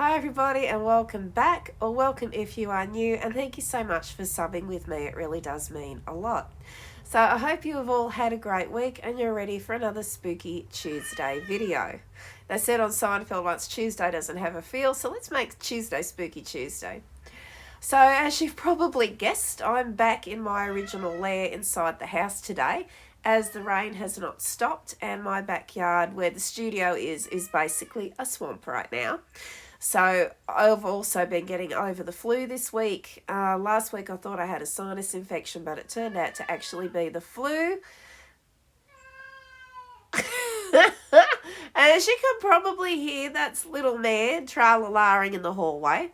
Hi everybody and welcome back, or welcome if you are new, and thank you so much for subbing with me. It really does mean a lot. So I hope you have all had a great week and you're ready for another Spooky Tuesday video. They said on Seinfeld once Tuesday doesn't have a feel, so let's make Tuesday Spooky Tuesday. So as you've probably guessed, I'm back in my original lair inside the house today, as the rain has not stopped and my backyard where the studio is basically a swamp right now. So I've also been getting over the flu this week. Last week I thought I had a sinus infection, but it turned out to actually be the flu. And as you can probably hear, that's little man tra-la-laing in the hallway.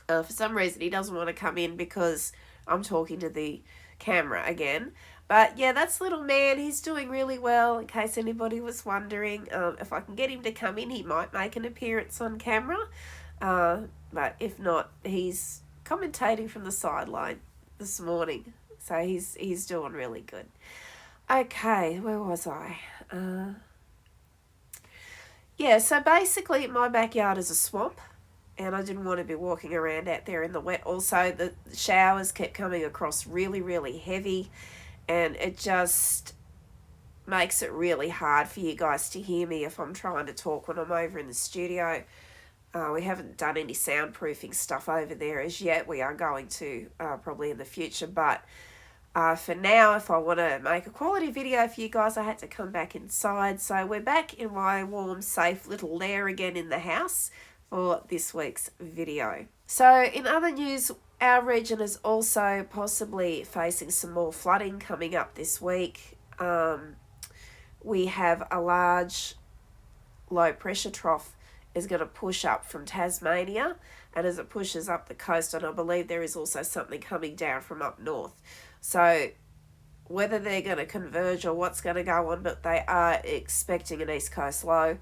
For some reason he doesn't want to come in because I'm talking to the camera again. But yeah, that's little man. He's doing really well, in case anybody was wondering. If I can get him to come in, he might make an appearance on camera. But if not, he's commentating from the sideline this morning. So he's doing really good. Okay, where was I? Yeah, so basically my backyard is a swamp. And I didn't want to be walking around out there in the wet. Also, the showers kept coming across really, really heavy. And it just makes it really hard for you guys to hear me if I'm trying to talk when I'm over in the studio. We haven't done any soundproofing stuff over there as yet. We are going to probably in the future. But for now, if I want to make a quality video for you guys, I had to come back inside. So we're back in my warm, safe little lair again in the house for this week's video. So in other news, our region is also possibly facing some more flooding coming up this week. We have a large low pressure trough is going to push up from Tasmania, and as it pushes up the coast, and I believe there is also something coming down from up north. So whether they're going to converge or what's going to go on, but they are expecting an east coast low,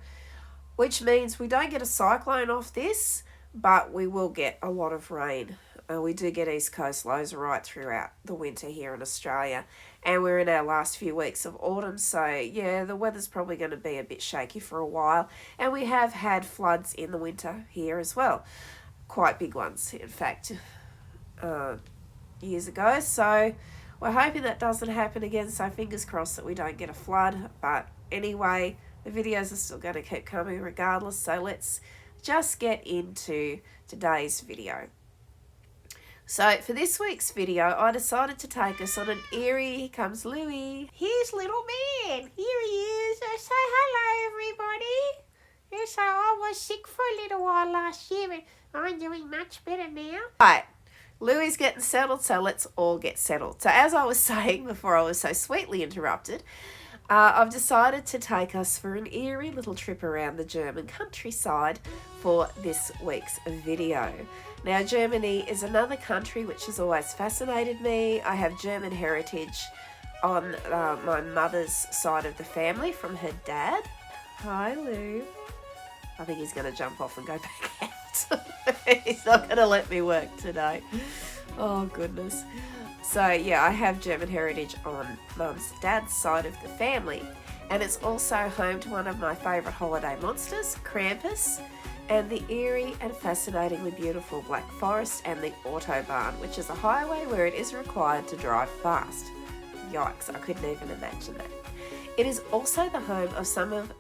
which means we don't get a cyclone off this, but we will get a lot of rain. We do get east coast lows right throughout the winter here in Australia, and we're in our last few weeks of autumn, so yeah, the weather's probably going to be a bit shaky for a while, and we have had floods in the winter here as well, quite big ones in fact, years ago. So we're hoping that doesn't happen again, so fingers crossed that we don't get a flood. But anyway, the videos are still going to keep coming regardless, so let's just get into today's video. So for this week's video, I decided to take us on an eerie, here comes Louie. Here's little man, here he is. Say hello everybody. Yes, I was sick for a little while last year, but I'm doing much better now. Right, Louie's getting settled, so let's all get settled. So as I was saying before I was so sweetly interrupted, I've decided to take us for an eerie little trip around the German countryside for this week's video. Now, Germany is another country which has always fascinated me. I have German heritage on my mother's side of the family from her dad. Hi, Lou. I think he's going to jump off and go back out. He's not going to let me work today. Oh, goodness. So yeah, I have German heritage on Mum's dad's side of the family, and it's also home to one of my favourite holiday monsters, Krampus, and the eerie and fascinatingly beautiful Black Forest and the Autobahn, which is a highway where it is required to drive fast. Yikes, I couldn't even imagine that. It is also the home of some of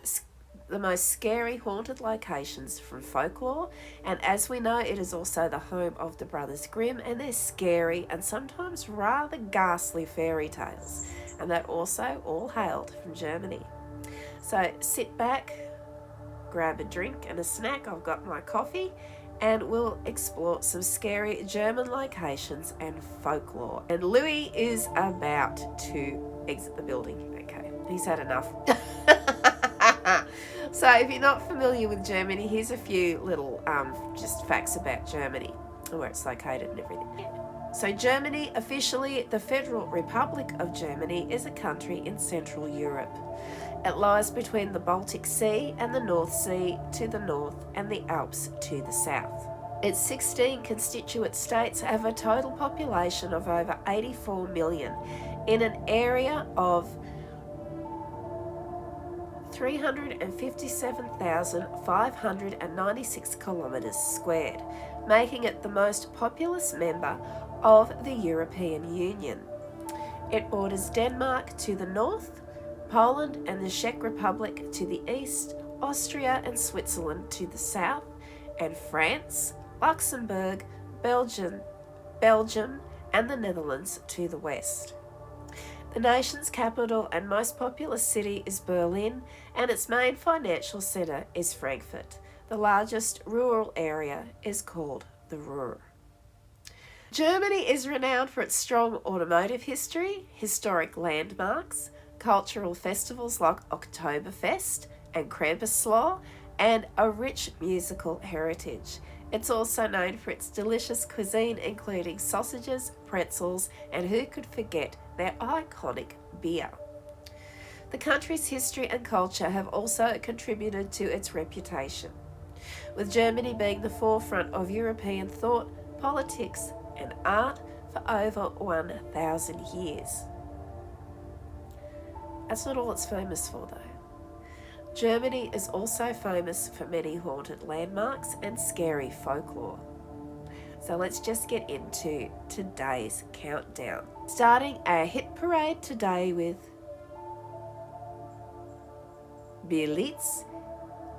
the most scary haunted locations from folklore, and as we know, it is also the home of the Brothers Grimm and their scary and sometimes rather ghastly fairy tales, and that also all hailed from Germany. So sit back, grab a drink and a snack, I've got my coffee, and we'll explore some scary German locations and folklore. And Louis is about to exit the building. Okay, he's had enough. So if you're not familiar with Germany, here's a few little just facts about Germany and where it's located and everything. So Germany, officially the Federal Republic of Germany, is a country in Central Europe. It lies between the Baltic Sea and the North Sea to the north and the Alps to the south. Its 16 constituent states have a total population of over 84 million in an area of 357,596 kilometres squared, making it the most populous member of the European Union. It borders Denmark to the north, Poland and the Czech Republic to the east, Austria and Switzerland to the south, and France, Luxembourg, Belgium, and the Netherlands to the west. The nation's capital and most populous city is Berlin, and its main financial centre is Frankfurt. The largest rural area is called the Ruhr. Germany is renowned for its strong automotive history, historic landmarks, cultural festivals like Oktoberfest and Krampuslauf, and a rich musical heritage. It's also known for its delicious cuisine, including sausages, pretzels, and who could forget their iconic beer. The country's history and culture have also contributed to its reputation, with Germany being the forefront of European thought, politics, and art for over 1,000 years. That's not all it's famous for, though. Germany is also famous for many haunted landmarks and scary folklore. So let's just get into today's countdown. Starting our hit parade today with Berlitz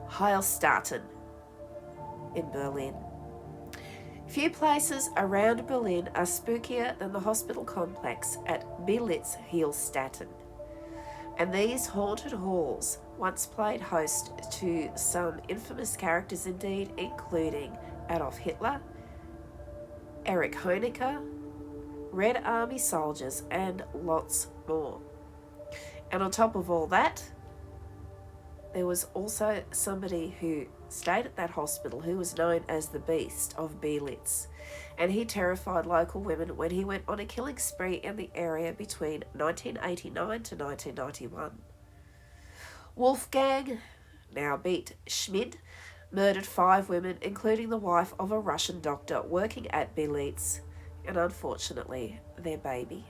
Heilstatten in Berlin. Few places around Berlin are spookier than the hospital complex at Berlitz Heilstatten. And these haunted halls once played host to some infamous characters indeed, including Adolf Hitler, Erich Honecker, Red Army soldiers, and lots more. And on top of all that, there was also somebody who stayed at that hospital who was known as the Beast of Berlitz, and he terrified local women when he went on a killing spree in the area between 1989 to 1991. Wolfgang, now beat Schmid, murdered 5 women, including the wife of a Russian doctor working at Berlitz, and unfortunately, their baby.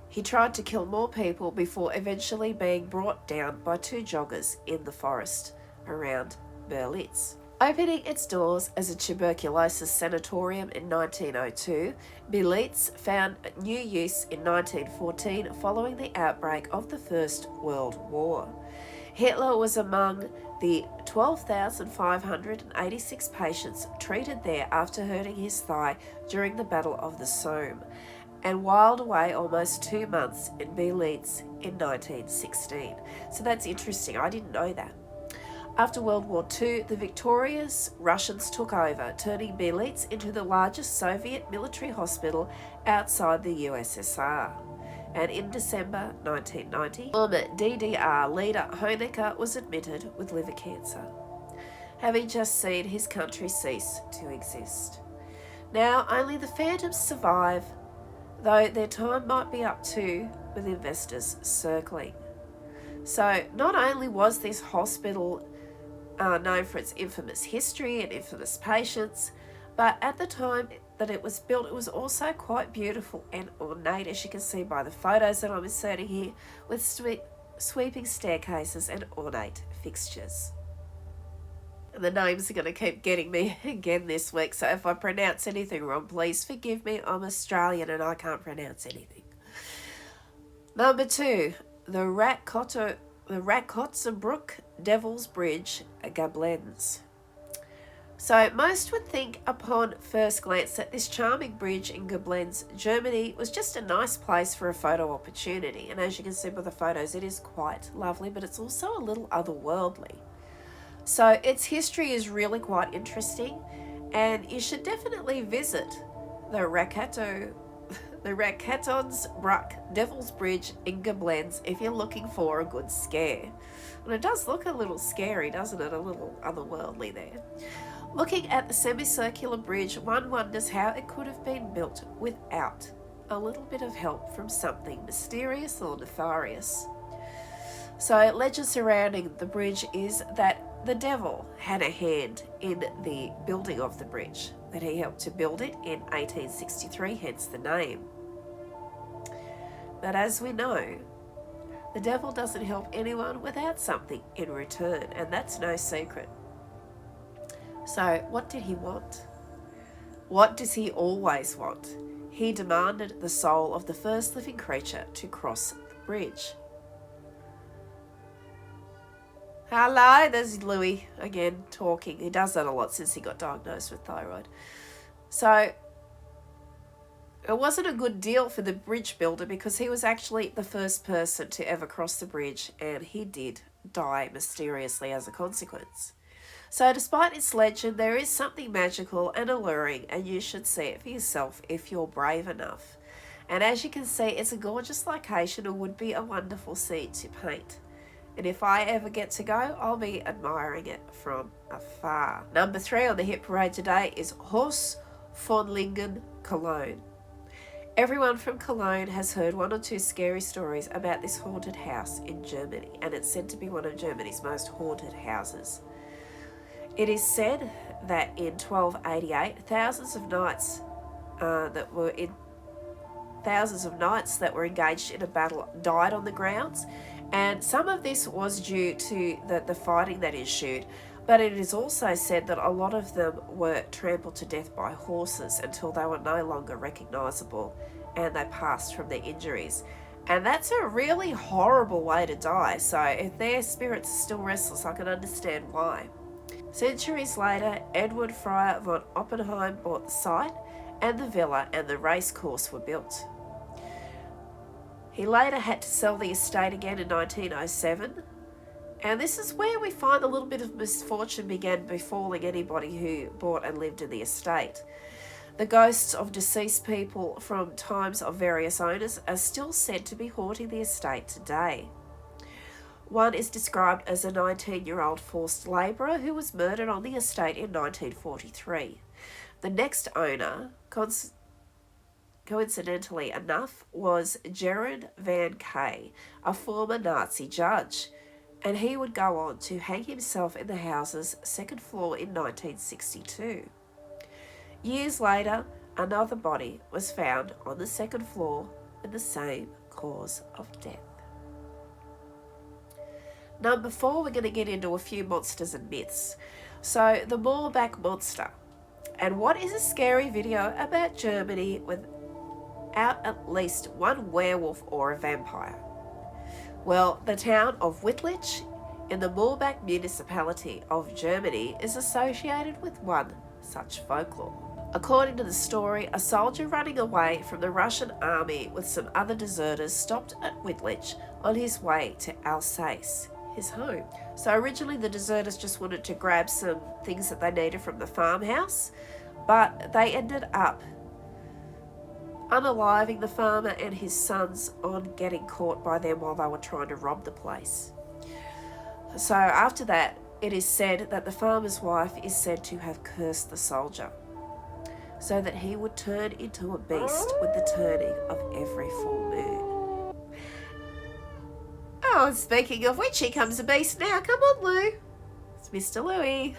He tried to kill more people before eventually being brought down by 2 joggers in the forest around Berlitz. Opening its doors as a tuberculosis sanatorium in 1902, Berlitz found new use in 1914 following the outbreak of the First World War. Hitler was among the 12,586 patients treated there after hurting his thigh during the Battle of the Somme, and whiled away almost 2 months in Berlitz in 1916. So that's interesting, I didn't know that. After World War II, the victorious Russians took over, turning Berlitz into the largest Soviet military hospital outside the USSR. And in December 1990, former DDR leader Honecker was admitted with liver cancer, having just seen his country cease to exist. Now, only the phantoms survive, though their time might be up too, with investors circling. So not only was this hospital known for its infamous history and infamous patients, but at the time that it was built, it was also quite beautiful and ornate, as you can see by the photos that I'm inserting here, with sweeping staircases and ornate fixtures. And the names are going to keep getting me again this week, so if I pronounce anything wrong, please forgive me. I'm Australian and I can't pronounce anything. Number 2, the Rakotzerbruck Devil's Bridge, Gobelins. So most would think upon first glance that this charming bridge in Gobelins, Germany, was just a nice place for a photo opportunity. And as you can see by the photos, it is quite lovely, but it's also a little otherworldly. So its history is really quite interesting, and you should definitely visit the Rakotzerbruck Devil's Bridge in Gobelins if you're looking for a good scare. And it does look a little scary, doesn't it? A little otherworldly there. Looking at the semicircular bridge, one wonders how it could have been built without a little bit of help from something mysterious or nefarious. So legend surrounding the bridge is that the devil had a hand in the building of the bridge, that he helped to build it in 1863, hence the name. But as we know, The devil doesn't help anyone without something in return, and that's no secret. So, what did he want? What does he always want? He demanded the soul of the first living creature to cross the bridge. Hello, there's Louis again talking. He does that a lot since he got diagnosed with thyroid. So, it wasn't a good deal for the bridge builder because he was actually the first person to ever cross the bridge, and he did die mysteriously as a consequence. So despite its legend, there is something magical and alluring, and you should see it for yourself if you're brave enough. And as you can see, it's a gorgeous location and would be a wonderful scene to paint. And if I ever get to go, I'll be admiring it from afar. Number 3 on the hit parade today is Haus von Lingen, Cologne. Everyone from Cologne has heard 1 or 2 scary stories about this haunted house in Germany, and it's said to be one of Germany's most haunted houses. It is said that in 1288, thousands of knights that were engaged in a battle died on the grounds, and some of this was due to the fighting that ensued, but it is also said that a lot of them were trampled to death by horses until they were no longer recognisable and they passed from their injuries. And that's a really horrible way to die, so if their spirits are still restless, I can understand why. Centuries later, Edward Fryer von Oppenheim bought the site and the villa, and the race course were built. He later had to sell the estate again in 1907, and this is where we find a little bit of misfortune began befalling anybody who bought and lived in the estate. The ghosts of deceased people from times of various owners are still said to be haunting the estate today. One is described as a 19-year-old forced labourer who was murdered on the estate in 1943. The next owner, coincidentally enough, was Gerard van Kay, a former Nazi judge, and he would go on to hang himself in the house's second floor in 1962. Years later, another body was found on the second floor with the same cause of death. Number 4, we're going to get into a few monsters and myths. So, the Moorback Monster. And what is a scary video about Germany without at least one werewolf or a vampire? Well, the town of Wittlich in the Moorback municipality of Germany is associated with one such folklore. According to the story, a soldier running away from the Russian army with some other deserters stopped at Wittlich on his way to Alsace, his home. So originally the deserters just wanted to grab some things that they needed from the farmhouse, but they ended up unaliving the farmer and his sons on getting caught by them while they were trying to rob the place. So after that, it is said that the farmer's wife is said to have cursed the soldier so that he would turn into a beast with the turning of every full moon. Oh, speaking of which, here comes a beast now. Come on, Lou. It's Mr. Louie.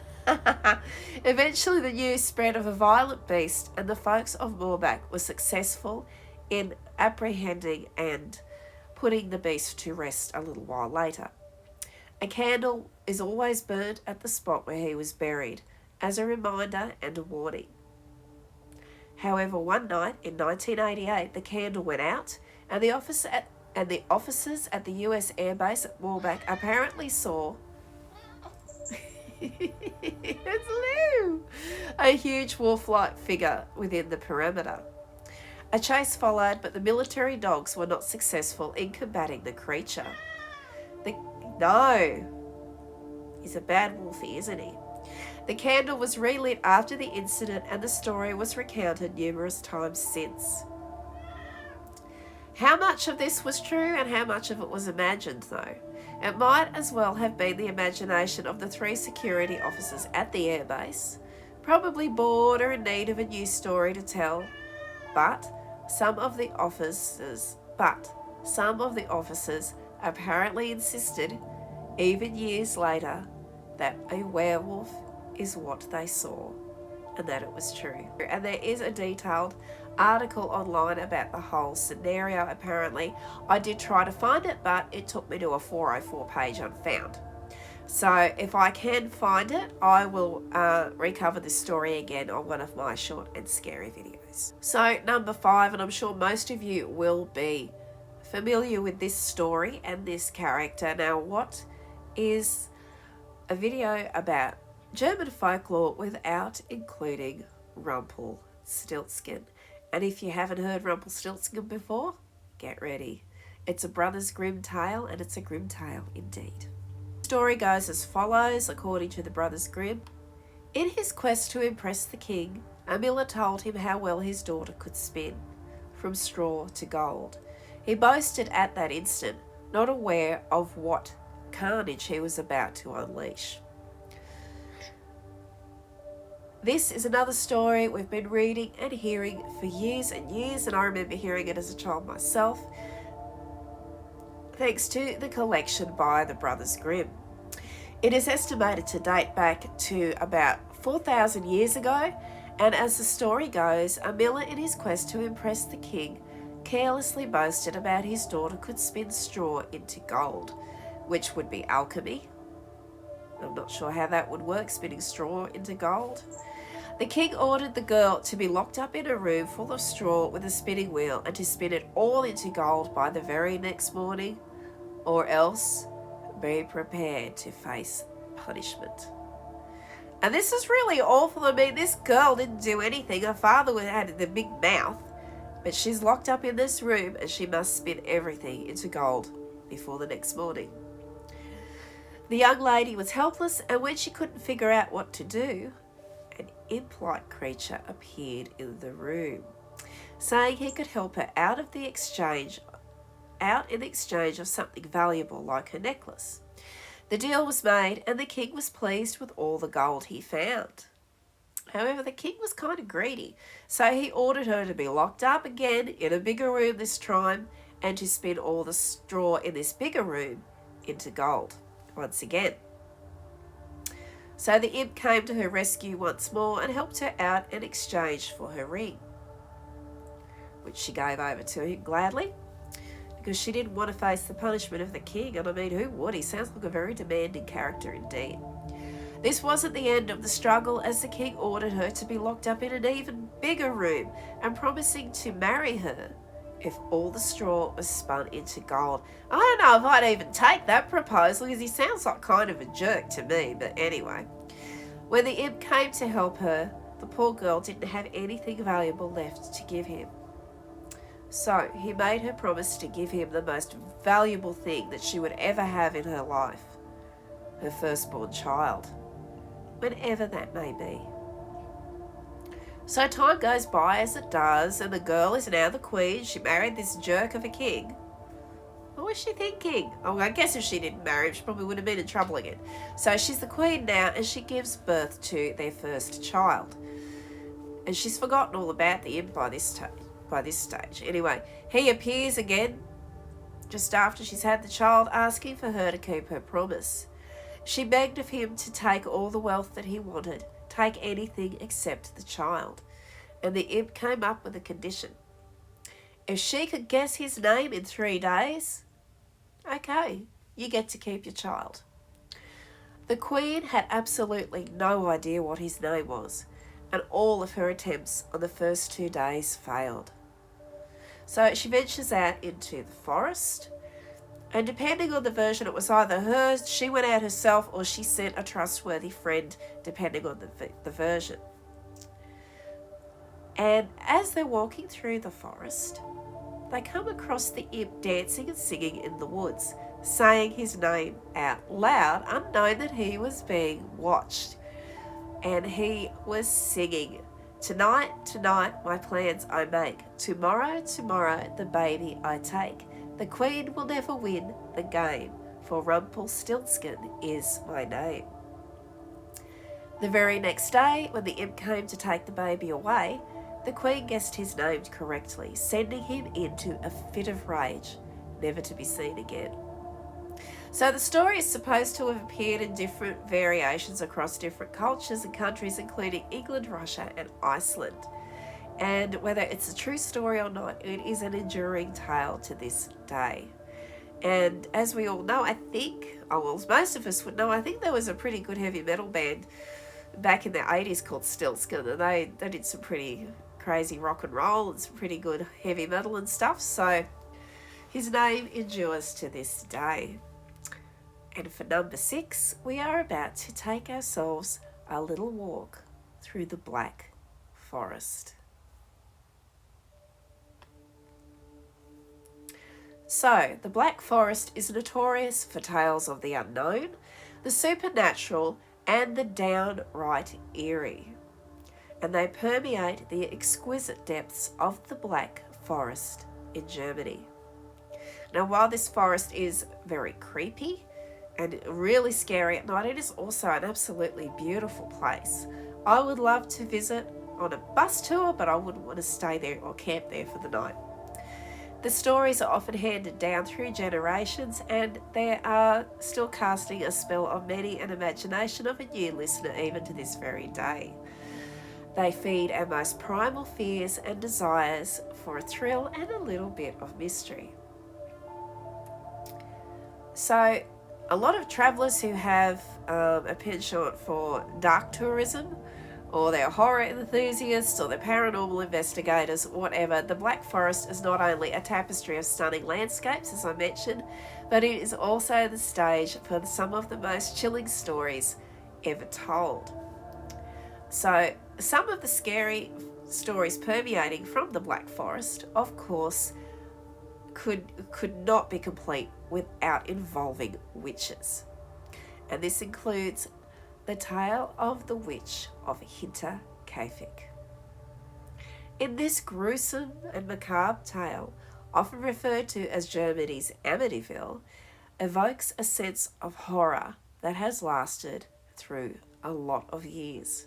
Eventually, the news spread of a violent beast, and the folks of Moorback were successful in apprehending and putting the beast to rest a little while later. A candle is always burnt at the spot where he was buried, as a reminder and a warning. However, one night in 1988, the candle went out, and the officers at the US Air Base at Moorback apparently saw it's Lou, a huge wolf-like figure within the perimeter. A chase followed, but the military dogs were not successful in combating the creature. No, he's a bad wolfie, isn't he? The candle was relit after the incident, and the story was recounted numerous times since. How much of this was true and how much of it was imagined, though? It might as well have been the imagination of the 3 security officers at the airbase, probably bored or in need of a new story to tell. But some of the officers apparently insisted, even years later, that a werewolf is what they saw and that it was true. And there is a detailed article online about the whole scenario, apparently. I did try to find it, but it took me to a 404 page unfound. So if I can find it, I will recover this story again on one of my short and scary videos. So number 5, and I'm sure most of you will be familiar with this story and this character. Now, what is a video about German folklore without including Rumpelstiltskin? And if you haven't heard Rumpelstiltskin before, get ready. It's a Brothers Grimm tale, and it's a grim tale indeed. The story goes as follows, according to the Brothers Grimm. In his quest to impress the king, a miller told him how well his daughter could spin, from straw to gold. He boasted at that instant, not aware of what carnage he was about to unleash. This is another story we've been reading and hearing for years and years, and I remember hearing it as a child myself, thanks to the collection by the Brothers Grimm. It is estimated to date back to about 4,000 years ago, and as the story goes, a miller in his quest to impress the king carelessly boasted about his daughter could spin straw into gold, which would be alchemy. I'm not sure how that would work, spinning straw into gold. The king ordered the girl to be locked up in a room full of straw with a spinning wheel and to spin it all into gold by the very next morning, or else be prepared to face punishment. And this is really awful. I mean, this girl didn't do anything. Her father had the big mouth, but she's locked up in this room and she must spin everything into gold before the next morning. The young lady was helpless, and when she couldn't figure out what to do, an imp-like creature appeared in the room, saying he could help her out in exchange of something valuable like her necklace. The deal was made, and the king was pleased with all the gold he found. However, the king was kind of greedy, so he ordered her to be locked up again in a bigger room this time, and to spin all the straw in this bigger room into gold once again. So the imp came to her rescue once more and helped her out in exchange for her ring, which she gave over to him gladly, because she didn't want to face the punishment of the king. And I mean, who would? He sounds like a very demanding character indeed. This wasn't the end of the struggle, as the king ordered her to be locked up in an even bigger room and promising to marry her if all the straw was spun into gold. I don't know if I'd even take that proposal, because he sounds like kind of a jerk to me, but anyway. When the imp came to help her, the poor girl didn't have anything valuable left to give him. So he made her promise to give him the most valuable thing that she would ever have in her life, her firstborn child, whenever that may be. So time goes by as it does, and the girl is now the queen. She married this jerk of a king. What was she thinking? Oh, I guess if she didn't marry him, she probably would have been in trouble again. So she's the queen now, and she gives birth to their first child. And she's forgotten all about the imp by this stage. Anyway, he appears again just after she's had the child, asking for her to keep her promise. She begged of him to take all the wealth that he wanted, take anything except the child. And the imp came up with a condition. If she could guess his name in 3 days, okay, you get to keep your child. The queen had absolutely no idea what his name was, and all of her attempts on the first 2 days failed. So she ventures out into the forest, and depending on the version, it was either hers, she went out herself, or she sent a trustworthy friend, depending on the version. And as they're walking through the forest, they come across the imp dancing and singing in the woods, saying his name out loud, unknown that he was being watched. And he was singing, "Tonight, tonight, my plans I make. Tomorrow, tomorrow, the baby I take. The queen will never win the game, for Rumpelstiltskin is my name." The very next day, when the imp came to take the baby away, the queen guessed his name correctly, sending him into a fit of rage, never to be seen again. So the story is supposed to have appeared in different variations across different cultures and countries, including England, Russia, and Iceland. And whether it's a true story or not, it is an enduring tale to this day. And as we all know, I think, well, most of us would know, I think there was a pretty good heavy metal band back in the 80s called Stiltskin, and they did some pretty crazy rock and roll and some pretty good heavy metal and stuff. So his name endures to this day. And for number 6, we are about to take ourselves a little walk through the Black Forest. So, the Black Forest is notorious for tales of the unknown, the supernatural, and the downright eerie. And they permeate the exquisite depths of the Black Forest in Germany. Now, while this forest is very creepy and really scary at night, it is also an absolutely beautiful place. I would love to visit on a bus tour, but I wouldn't want to stay there or camp there for the night. The stories are often handed down through generations, and they are still casting a spell on many an imagination of a new listener even to this very day. They feed our most primal fears and desires for a thrill and a little bit of mystery. So, a lot of travellers who have a penchant for dark tourism, or they're horror enthusiasts, or they're paranormal investigators, whatever, the Black Forest is not only a tapestry of stunning landscapes, as I mentioned, but it is also the stage for some of the most chilling stories ever told. So, some of the scary stories permeating from the Black Forest, of course, could not be complete without involving witches. And this includes the tale of the witch of Hinterkaifeck. In this gruesome and macabre tale, often referred to as Germany's Amityville, evokes a sense of horror that has lasted through a lot of years.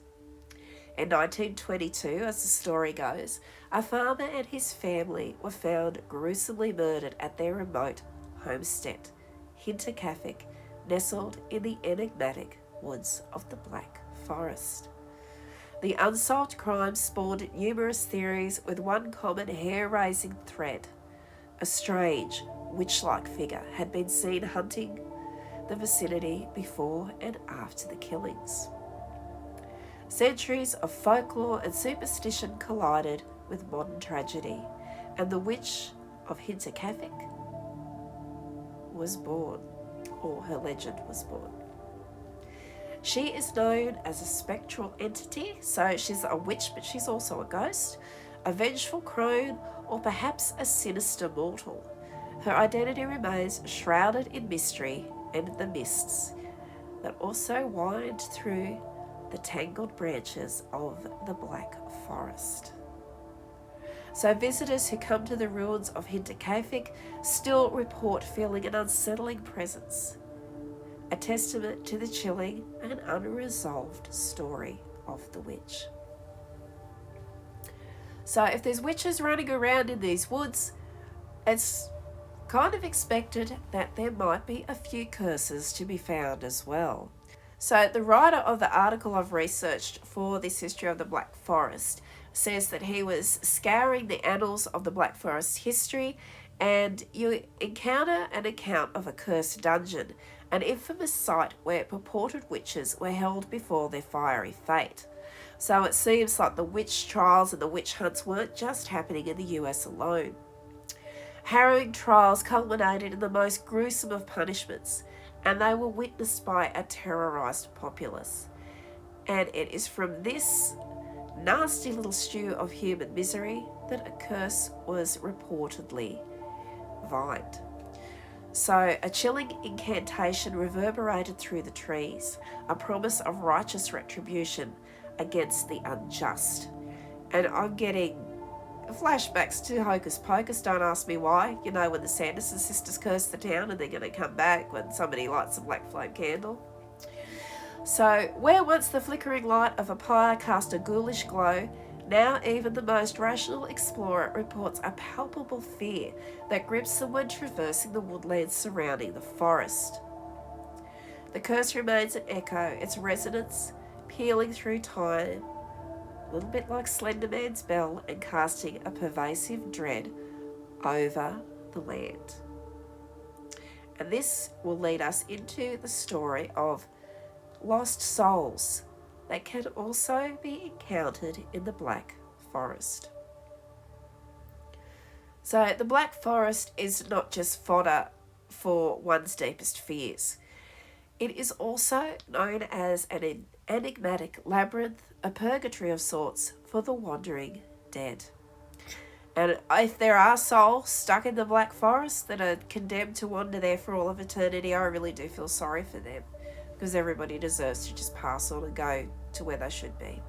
In 1922, as the story goes, a farmer and his family were found gruesomely murdered at their remote homestead, Hinterkaifeck, nestled in the enigmatic woods of the Black Forest. The unsolved crime spawned numerous theories, with one common hair-raising thread. A strange, witch-like figure had been seen hunting the vicinity before and after the killings. Centuries of folklore and superstition collided with modern tragedy, and the witch of Hinterkaifeck was born, or her legend was born. She is known as a spectral entity, so she's a witch, but she's also a ghost, a vengeful crone, or perhaps a sinister mortal. Her identity remains shrouded in mystery and the mists that also wind through the tangled branches of the Black Forest. So visitors who come to the ruins of Hinterkaifeck still report feeling an unsettling presence, a testament to the chilling and unresolved story of the witch. So if there's witches running around in these woods, it's kind of expected that there might be a few curses to be found as well. So the writer of the article I've researched for this history of the Black Forest says that he was scouring the annals of the Black Forest history, and you encounter an account of a cursed dungeon, an infamous site where purported witches were held before their fiery fate. So it seems like the witch trials and the witch hunts weren't just happening in the US alone. Harrowing trials culminated in the most gruesome of punishments, and they were witnessed by a terrorised populace. And it is from this nasty little stew of human misery that a curse was reportedly vined. So a chilling incantation reverberated through the trees, a promise of righteous retribution against the unjust. And I'm getting flashbacks to Hocus Pocus, don't ask me why. You know, when the Sanderson sisters curse the town and they're going to come back when somebody lights a black flame candle. So, where once the flickering light of a pyre cast a ghoulish glow, now even the most rational explorer reports a palpable fear that grips someone traversing the woodlands surrounding the forest. The curse remains an echo, its resonance pealing through time a little bit like Slender Man's bell, and casting a pervasive dread over the land. And this will lead us into the story of lost souls that can also be encountered in the Black Forest. So the Black Forest is not just fodder for one's deepest fears. It is also known as an enigmatic labyrinth, a purgatory of sorts for the wandering dead. And if there are souls stuck in the Black Forest that are condemned to wander there for all of eternity, I really do feel sorry for them, because everybody deserves to just pass on and go to where they should be.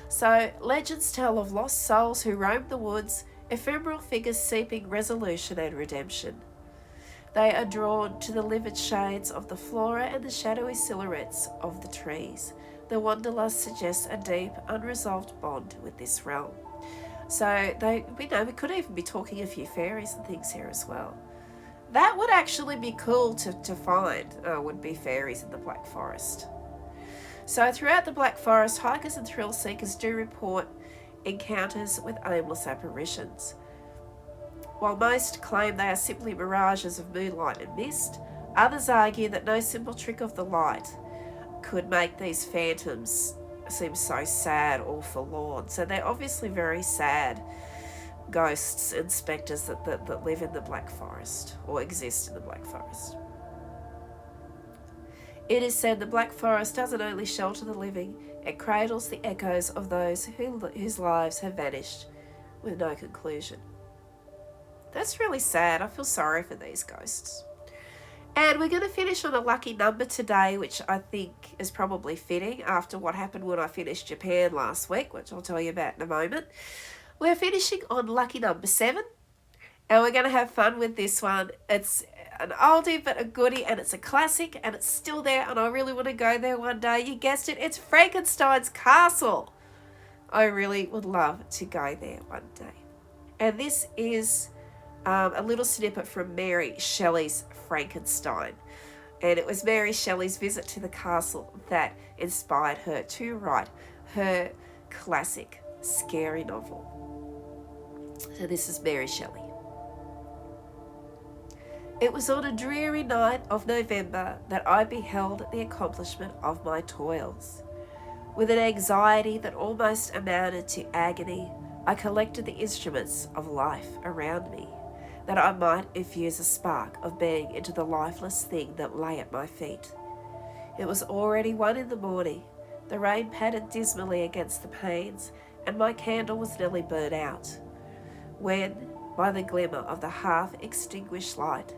So legends tell of lost souls who roam the woods, ephemeral figures seeking resolution and redemption. They are drawn to the livid shades of the flora and the shadowy silhouettes of the trees. The wanderlust suggests a deep, unresolved bond with this realm. So we could even be talking a few fairies and things here as well. That would actually be cool to find, would be fairies in the Black Forest. So throughout the Black Forest, hikers and thrill seekers do report encounters with aimless apparitions. While most claim they are simply mirages of moonlight and mist, others argue that no simple trick of the light could make these phantoms seem so sad or forlorn. So they're obviously very sad ghosts and spectres that live in the Black Forest, or exist in the Black Forest. It is said the Black Forest doesn't only shelter the living, it cradles the echoes of those whose lives have vanished with no conclusion. That's really sad. I feel sorry for these ghosts. And we're going to finish on a lucky number today, which I think is probably fitting after what happened when I finished Japan last week, which I'll tell you about in a moment. We're finishing on lucky number 7, and we're going to have fun with this one. It's an oldie but a goodie, and it's a classic, and it's still there, and I really want to go there one day. You guessed it, it's Frankenstein's castle. I really would love to go there one day. And this is a little snippet from Mary Shelley's Frankenstein. And it was Mary Shelley's visit to the castle that inspired her to write her classic scary novel. So this is Mary Shelley. It was on a dreary night of November that I beheld the accomplishment of my toils. With an anxiety that almost amounted to agony, I collected the instruments of life around me, that I might infuse a spark of being into the lifeless thing that lay at my feet. It was already 1 in the morning. The rain pattered dismally against the panes, and my candle was nearly burnt out, when, by the glimmer of the half-extinguished light,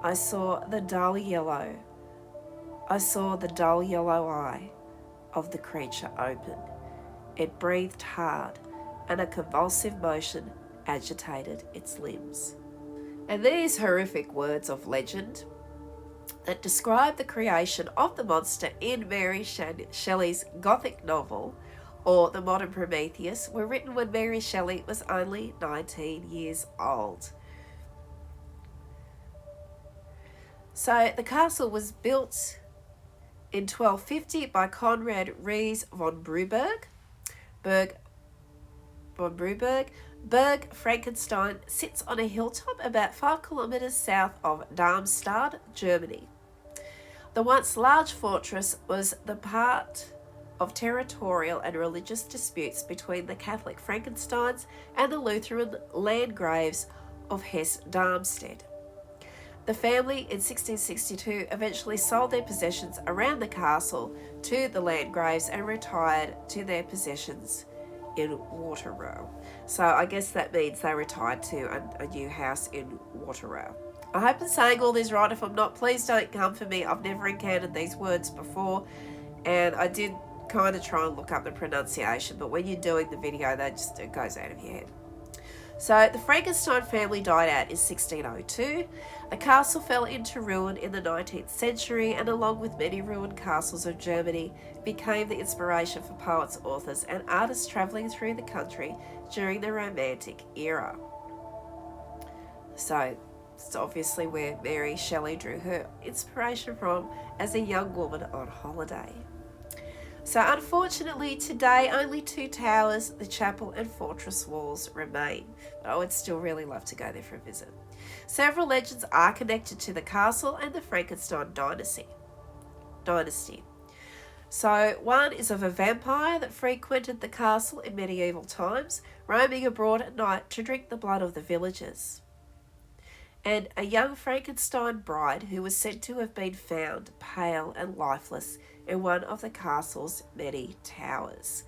I saw the dull yellow eye of the creature open. It breathed hard, and a convulsive motion agitated its limbs. And these horrific words of legend that describe the creation of the monster in Mary Shelley's Gothic novel, or The Modern Prometheus, were written when Mary Shelley was only 19 years old. So the castle was built in 1250 by Conrad Ries von Bruberg. Berg Frankenstein sits on a hilltop about 5 kilometres south of Darmstadt, Germany. The once large fortress was the part of territorial and religious disputes between the Catholic Frankensteins and the Lutheran Landgraves of Hesse-Darmstadt. The family in 1662 eventually sold their possessions around the castle to the Landgraves and retired to their possessions in Waterrow. So I guess that means they retired to a new house in Waterrow. I hope I'm saying all this right. If I'm not, please don't come for me. I've never encountered these words before, and I did kind of try and look up the pronunciation, but when you're doing the video, it goes out of your head. So the Frankenstein family died out in 1602. The castle fell into ruin in the 19th century, and along with many ruined castles of Germany, became the inspiration for poets, authors, and artists travelling through the country during the Romantic era. So it's obviously where Mary Shelley drew her inspiration from as a young woman on holiday. So unfortunately today only 2 towers, the chapel and fortress walls remain. But I would still really love to go there for a visit. Several legends are connected to the castle and the Frankenstein dynasty. So one is of a vampire that frequented the castle in medieval times, roaming abroad at night to drink the blood of the villagers. And a young Frankenstein bride who was said to have been found pale and lifeless in one of the castle's many towers.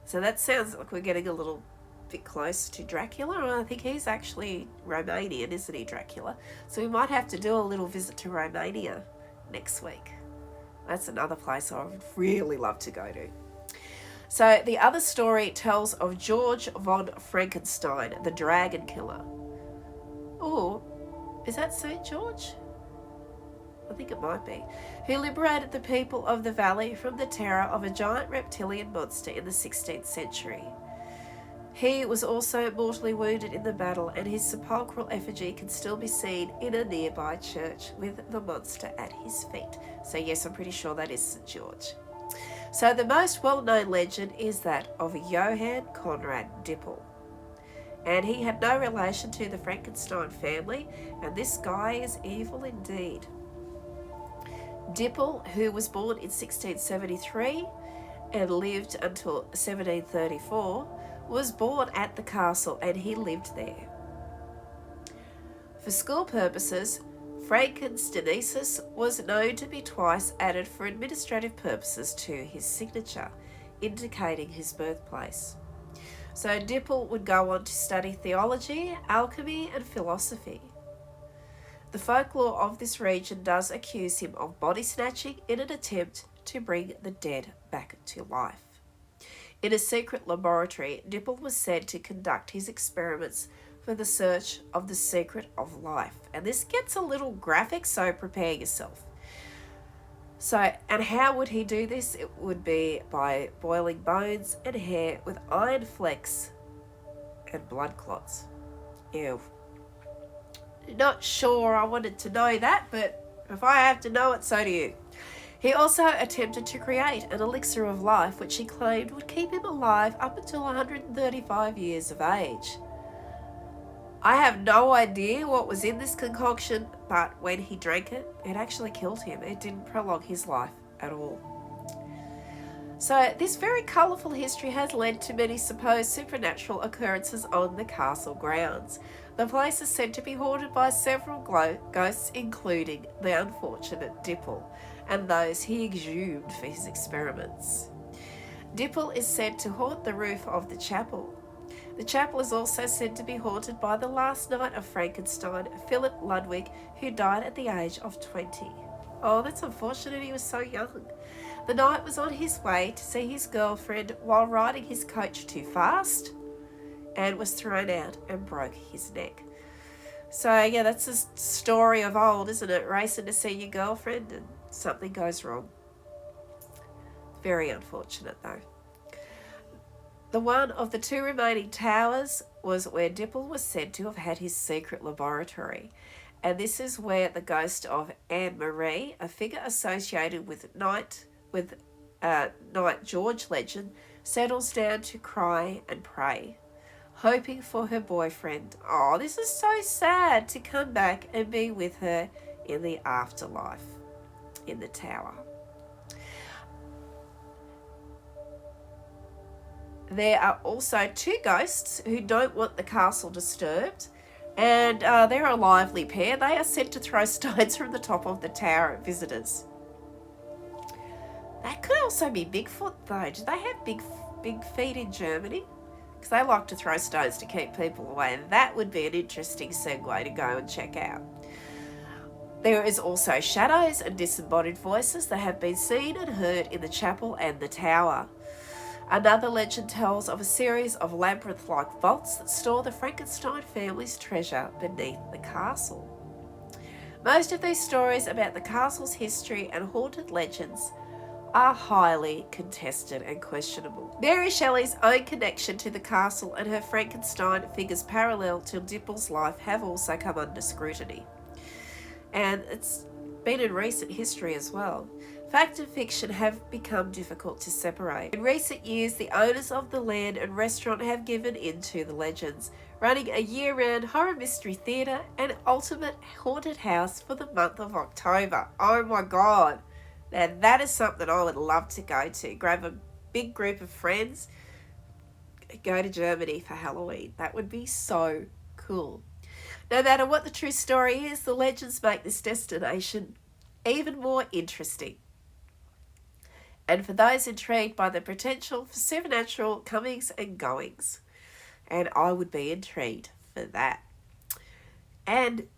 So that sounds like we're getting a little bit close to Dracula. I think he's actually Romanian, isn't he, Dracula? So we might have to do a little visit to Romania next week. That's another place I would really love to go to. So the other story tells of George von Frankenstein, the dragon killer. Oh, is that St. George? I think it might be. Who liberated the people of the valley from the terror of a giant reptilian monster in the 16th century. He was also mortally wounded in the battle, and his sepulchral effigy can still be seen in a nearby church with the monster at his feet. So yes, I'm pretty sure that is St. George. So the most well-known legend is that of Johann Conrad Dippel. And he had no relation to the Frankenstein family, and this guy is evil indeed. Dippel, who was born in 1673 and lived until 1734, was born at the castle and he lived there. For school purposes, Frankensteinesis was known to be twice added for administrative purposes to his signature, indicating his birthplace. So Dippel would go on to study theology, alchemy, and philosophy. The folklore of this region does accuse him of body snatching in an attempt to bring the dead back to life. In a secret laboratory, Dippel was said to conduct his experiments for the search of the secret of life. And this gets a little graphic, so prepare yourself. And how would he do this? It would be by boiling bones and hair with iron flecks and blood clots. Ew. Not sure I wanted to know that, but if I have to know it, so do you. He also attempted to create an elixir of life, which he claimed would keep him alive up until 135 years of age. I have no idea what was in this concoction, but when he drank it, it actually killed him. It didn't prolong his life at all. So this very colourful history has led to many supposed supernatural occurrences on the castle grounds. The place is said to be haunted by several ghosts, including the unfortunate Dippel and those he exhumed for his experiments. Dippel is said to haunt the roof of the chapel. The chapel is also said to be haunted by the last knight of Frankenstein, Philip Ludwig, who died at the age of 20. Oh, that's unfortunate, he was so young. The knight was on his way to see his girlfriend while riding his coach too fast and was thrown out and broke his neck. So yeah, that's a story of old, isn't it? Racing to see your girlfriend and something goes wrong. Very unfortunate though. The one of the 2 remaining towers was where Dippel was said to have had his secret laboratory. And this is where the ghost of Anne-Marie, a figure associated with Knight George legend, settles down to cry and pray, hoping for her boyfriend. Oh, this is so sad, to come back and be with her in the afterlife in the tower. There are also 2 ghosts who don't want the castle disturbed, and they're a lively pair. They are said to throw stones from the top of the tower at visitors. That could also be Bigfoot though. Do they have big feet in Germany? Because they like to throw stones to keep people away, and that would be an interesting segue to go and check out. There is also shadows and disembodied voices that have been seen and heard in the chapel and the tower. Another legend tells of a series of labyrinth-like vaults that store the Frankenstein family's treasure beneath the castle. Most of these stories about the castle's history and haunted legends are highly contested and questionable. Mary Shelley's own connection to the castle and her Frankenstein figures parallel to Dippel's life have also come under scrutiny. And it's been in recent history as well. Fact and fiction have become difficult to separate. In recent years, the owners of the land and restaurant have given in to the legends, running a year-round horror mystery theatre and ultimate haunted house for the month of October. Oh my god! Now that is something I would love to go to. Grab a big group of friends, go to Germany for Halloween. That would be so cool. No matter what the true story is, the legends make this destination even more interesting. And for those intrigued by the potential for supernatural comings and goings. And I would be intrigued for that. And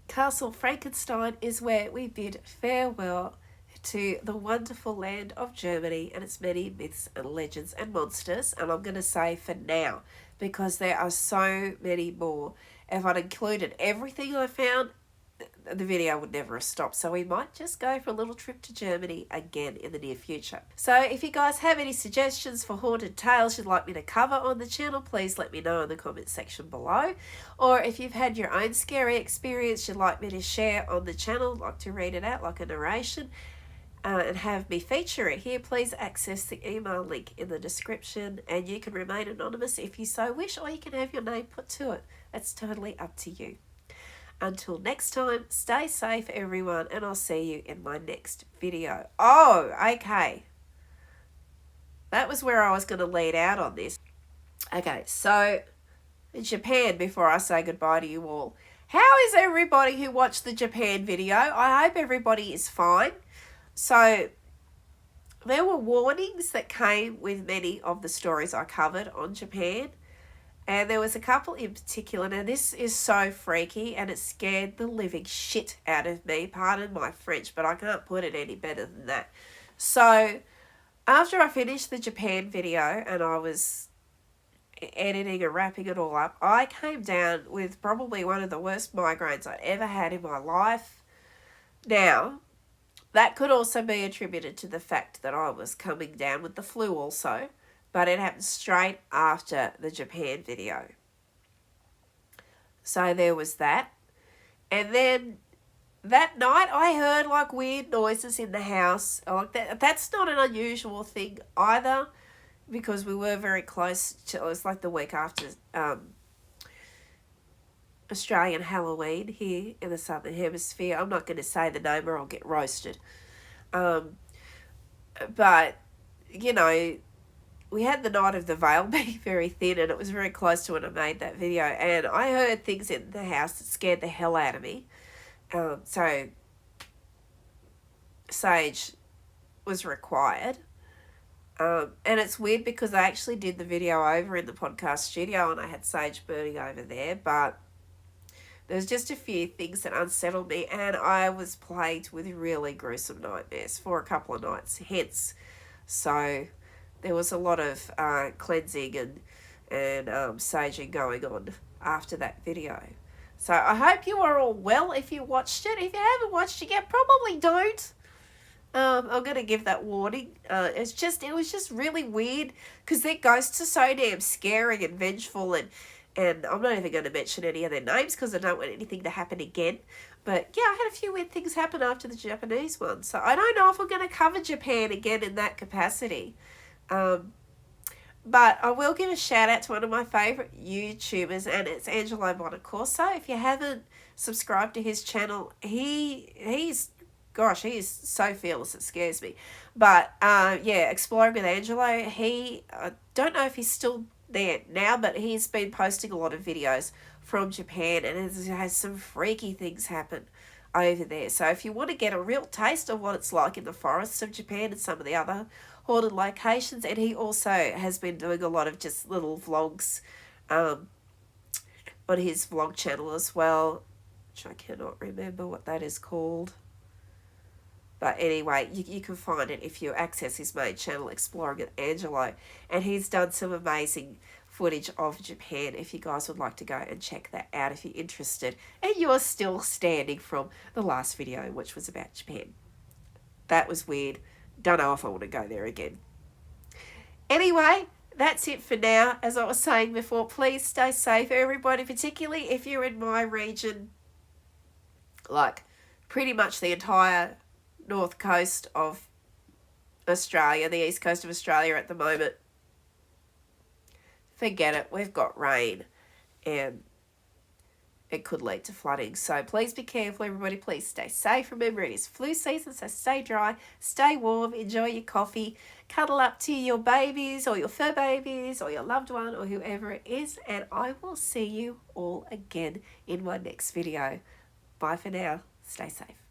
Castle Frankenstein is where we bid farewell to the wonderful land of Germany and its many myths and legends and monsters. And I'm going to say for now, because there are so many more. If I'd included everything I found, the video would never have stopped. So we might just go for a little trip to Germany again in the near future. So if you guys have any suggestions for haunted tales you'd like me to cover on the channel, please let me know in the comment section below. Or if you've had your own scary experience you'd like me to share on the channel, like to read it out like a narration, and have me feature it here, please access the email link in the description, and you can remain anonymous if you so wish, or you can have your name put to it. That's totally up to you. Until next time, stay safe everyone, and I'll see you in my next video. Oh, okay. That was where I was going to lead out on this. Okay, so in Japan, before I say goodbye to you all, how is everybody who watched the Japan video? I hope everybody is fine. So there were warnings that came with many of the stories I covered on Japan. And there was a couple in particular. Now, this is so freaky and it scared the living shit out of me. Pardon my French, but I can't put it any better than that. So, after I finished the Japan video and I was editing and wrapping it all up, I came down with probably one of the worst migraines I'd ever had in my life. Now, that could also be attributed to the fact that I was coming down with the flu also. But it happened straight after the Japan video. So there was that. And then that night I heard like weird noises in the house. Like that's not an unusual thing either, because we were very close to, it was like the week after Australian Halloween here in the Southern Hemisphere. I'm not going to say the name or I'll get roasted. But, you know, we had the night of the veil being very thin, and it was very close to when I made that video, and I heard things in the house that scared the hell out of me. So sage was required. And it's weird because I actually did the video over in the podcast studio and I had sage burning over there, but there's just a few things that unsettled me, and I was plagued with really gruesome nightmares for a couple of nights, hence. So there was a lot of cleansing and saging going on after that video. So I hope you are all well if you watched it. If you haven't watched it yet, probably don't. I'm going to give that warning. It was just really weird because their ghosts are so damn scary and vengeful, and I'm not even going to mention any of their names because I don't want anything to happen again. But yeah, I had a few weird things happen after the Japanese one. So I don't know if I'm going to cover Japan again in that capacity. But I will give a shout out to one of my favourite YouTubers, and it's Angelo Bonacorso. If you haven't subscribed to his channel, he's so fearless it scares me. But yeah, Exploring with Angelo, I don't know if he's still there now, but he's been posting a lot of videos from Japan, and it has some freaky things happen over there. So if you want to get a real taste of what it's like in the forests of Japan and some of the other haunted locations, and he also has been doing a lot of just little vlogs on his vlog channel as well, which I cannot remember what that is called. But anyway, you can find it if you access his main channel, Exploring with Angelo. And he's done some amazing footage of Japan if you guys would like to go and check that out if you're interested. And you're still standing from the last video, which was about Japan. That was weird. Don't know if I want to go there again. Anyway, that's it for now. As I was saying before, please stay safe, everybody, particularly if you're in my region, like pretty much the entire north coast of Australia, the east coast of Australia at the moment, forget it. We've got rain and it could lead to flooding. So please be careful, everybody. Please stay safe. Remember, it is flu season, so stay dry, stay warm, enjoy your coffee, cuddle up to your babies or your fur babies or your loved one or whoever it is. And I will see you all again in my next video. Bye for now. Stay safe.